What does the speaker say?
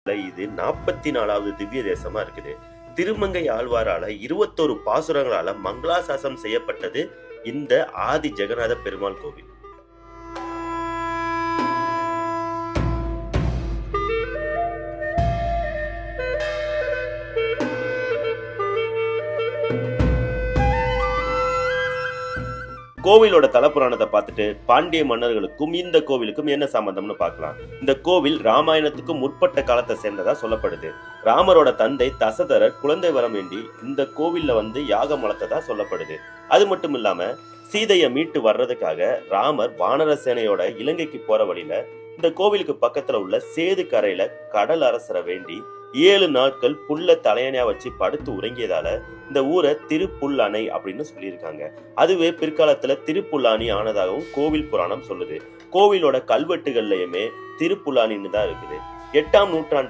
இது 44வது திவ்ய தேசமா இருக்குது. திருமங்கை ஆழ்வாரால 21 பாசுரங்களால மங்களாசாசனம் செய்யப்பட்டது இந்த ஆதி ஜெகநாத பெருமாள் கோவில். கோவிலோட தலப்புராணத்தை பார்த்துட்டு பாண்டிய மன்னர்களுக்கும் இந்த கோவிலுக்கும் என்ன சம்பந்தம்னு பார்க்கலாம். இந்த கோவில் ராமாயணத்துக்கும் முற்பட்ட காலத்தை சேர்ந்ததா சொல்லப்படுது. ராமரோட தந்தை தசரதர் குழந்தை வரம் வேண்டி இந்த கோவில்ல யாகம் வளர்த்ததா சொல்லப்படுது. அது மட்டும் இல்லாம சீதையை மீட்டு வர்றதுக்காக ராமர் வானர சேனையோட இலங்கைக்கு போற வழியில இந்த கோவிலுக்கு பக்கத்துல உள்ள சேது கரையில கடல் அரசரை வேண்டி 7 நாட்கள் புல்ல தலையணையா வச்சு படுத்து உறங்கியதால இந்த ஊரை திருப்புல்லானை அப்படின்னு சொல்லியிருக்காங்க. அதுவே பிற்காலத்துல திருப்புல்லானி ஆனதாகவும் கோவில் புராணம் சொல்லுது. கோவிலோட கல்வெட்டுகள்லயுமே திருப்புல்லானின்னு தான் இருக்குது. 8ஆம் நூற்றாண்டை